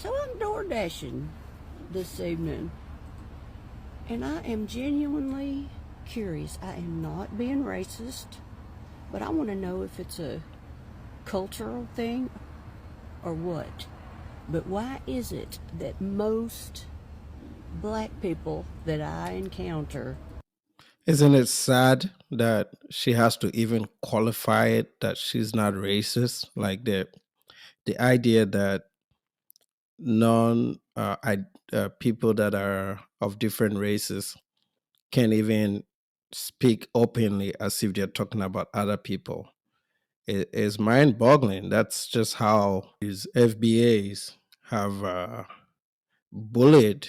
So I'm door dashing this evening, and I am genuinely curious. I am not being racist, but I want to know if it's a cultural thing or what. But why is it that most black people that I encounter Isn't it sad that she has to even qualify it that she's not racist? Like the idea that non people that are of different races can't even speak openly as if they're talking about other people is mind-boggling. That's just how these FBAs have bullied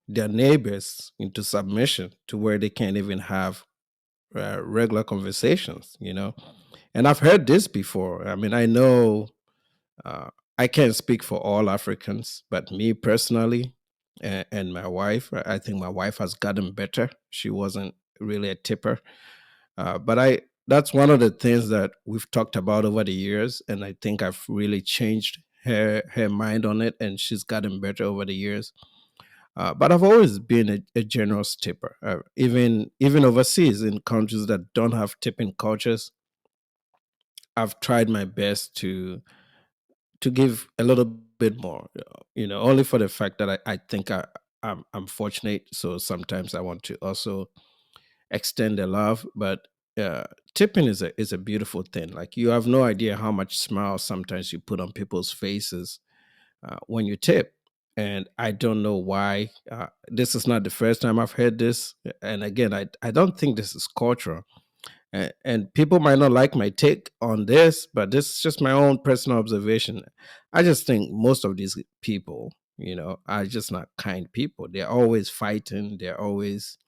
their neighbors into submission to where they can't even have regular conversations. And I've heard this before. I mean, I know uh, I can't speak for all Africans, but me personally and my wife, I think my wife has gotten better. She wasn't really a tipper, but that's one of the things that we've talked about over the years, and I think I've really changed her mind on it, and she's gotten better over the years. But I've always been a generous tipper, even overseas in countries that don't have tipping cultures. I've tried my best to give a little bit more, only for the fact that I think I'm fortunate. So sometimes I want to also extend the love, but uh, tipping is a beautiful thing. Like you have no idea how much smile sometimes you put on people's faces when you tip. And I don't know why. This is not the first time I've heard this. And again, I don't think this is cultural. And people might not like my take on this, but this is just my own personal observation. I just think most of these people, are just not kind people. They're always fighting. They're always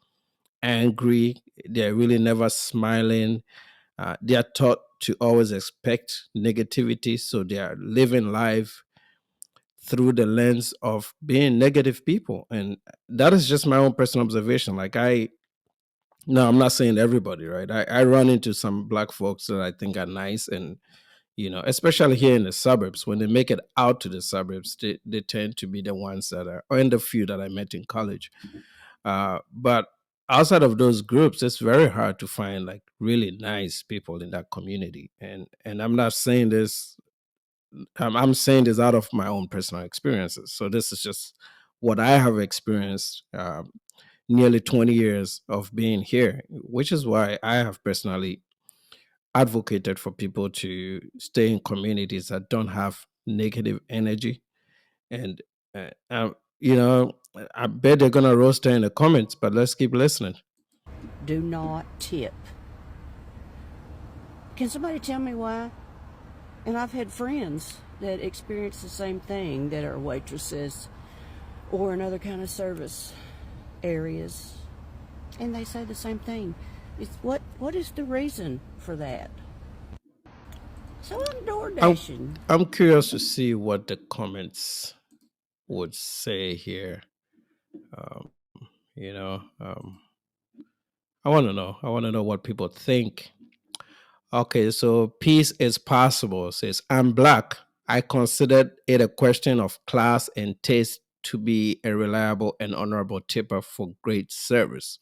angry. They're really never smiling. They are taught to always expect negativity. So they are living life through the lens of being negative people. And that is just my own personal observation. Like, no, I'm not saying everybody, right? I run into some black folks that I think are nice. And, especially here in the suburbs, when they make it out to the suburbs, they tend to be the ones that are, or in the few that I met in college. But outside of those groups, it's very hard to find like really nice people in that community. And I'm not saying this. I'm saying this out of my own personal experiences. So this is just what I have experienced. Nearly 20 years of being here, which is why I have personally advocated for people to stay in communities that don't have negative energy. And, you know, I bet they're going to roast her in the comments, but let's keep listening. do not tip. Can somebody tell me why? And I've had friends that experience the same thing that are waitresses or in other kind of service areas, and they say the same thing. It's what is the reason for that? So I'm door I'm, dashing. I'm curious to see what the comments would say here. Um, you know, um, I want to know. I want to know what people think. Okay, so peace is possible says, I'm black. I considered it a question of class and taste to be a reliable and honorable tipper for great service.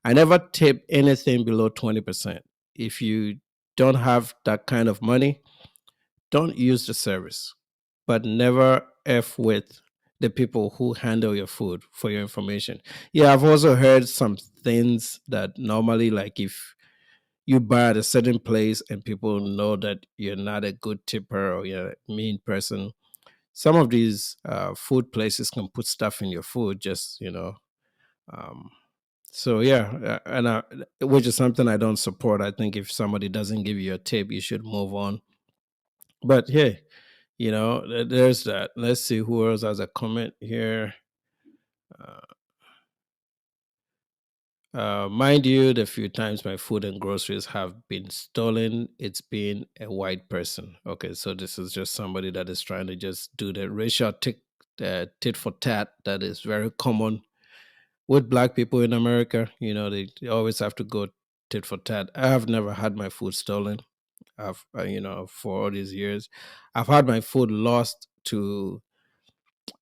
I never tip anything below 20%. If you don't have that kind of money, don't use the service, but never F with the people who handle your food for your information. Yeah, I've also heard some things that normally, like if you buy at a certain place and people know that you're not a good tipper or you're a mean person, some of these food places can put stuff in your food just, um, so yeah, which is something I don't support. I think if somebody doesn't give you a tip, you should move on. But hey, there's that. Let's see who else has a comment here. Uh, mind you, the few times my food and groceries have been stolen, it's been a white person. Okay, so this is just somebody that is trying to just do the racial tit for tat that is very common with black people in America. They always have to go tit for tat. I have never had my food stolen. For all these years, I've had my food lost to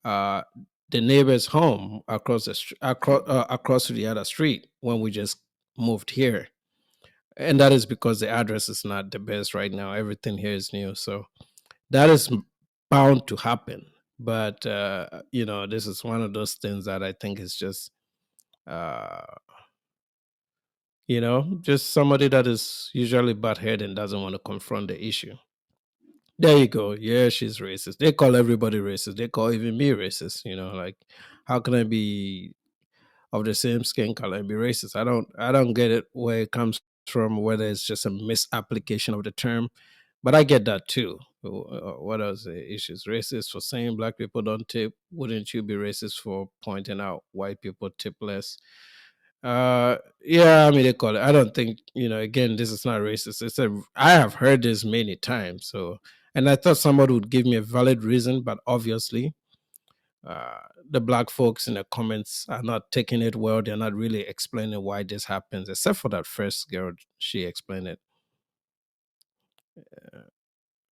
uh, the neighbor's home across across to the other street when we just moved here, and that is because the address is not the best right now. Everything here is new, so that is bound to happen. But this is one of those things that I think is just uh, just somebody that is usually butthead and doesn't want to confront the issue. There you go. Yeah, she's racist. They call everybody racist. They call even me racist. Like, how can I be of the same skin color and be racist? I don't get it where it comes from, whether it's just a misapplication of the term. But I get that too. What else? Issues? Racist for saying black people don't tip. Wouldn't you be racist for pointing out white people tip less? Yeah, I mean they call it. I don't think Again, this is not racist. I have heard this many times. So, and I thought somebody would give me a valid reason, but obviously, uh, the black folks in the comments are not taking it well. They're not really explaining why this happens, except for that first girl. She explained it.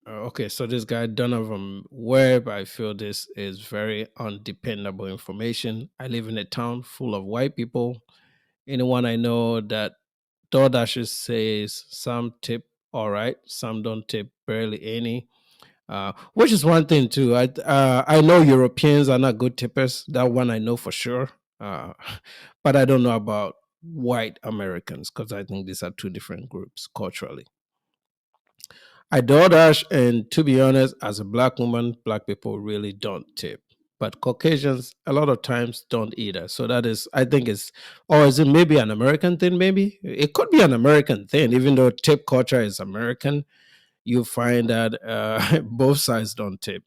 Okay, so this guy Donovan Webb, I feel this is very undependable information. I live in a town full of white people. Anyone I know that DoorDash says some tip all right, some don't tip barely any. Which is one thing too. I know Europeans are not good tippers. That one I know for sure. Uh, but I don't know about white Americans because I think these are two different groups culturally. I DoorDash, and to be honest, as a black woman, black people really don't tip. But Caucasians, a lot of times, don't either. So that is, I think, or is it maybe an American thing? Maybe it could be an American thing, even though tip culture is American. You find that both sides don't tip,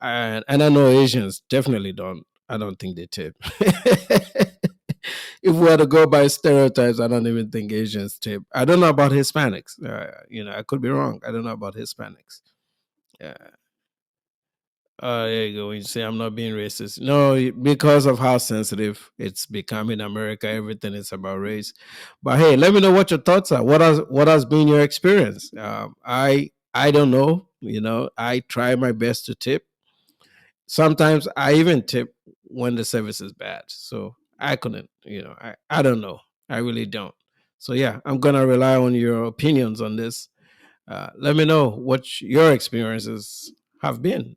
and I know Asians definitely don't. I don't think they tip. If we were to go by stereotypes, I don't even think Asians tip. I don't know about Hispanics. I could be wrong. I don't know about Hispanics. Yeah. There you go. When you say I'm not being racist, no, because of how sensitive it's become in America, everything is about race. But hey, let me know what your thoughts are. What has been your experience? I don't know. I try my best to tip. Sometimes I even tip when the service is bad. So I couldn't. I don't know. I really don't. So yeah, I'm gonna rely on your opinions on this. Let me know what your experiences have been.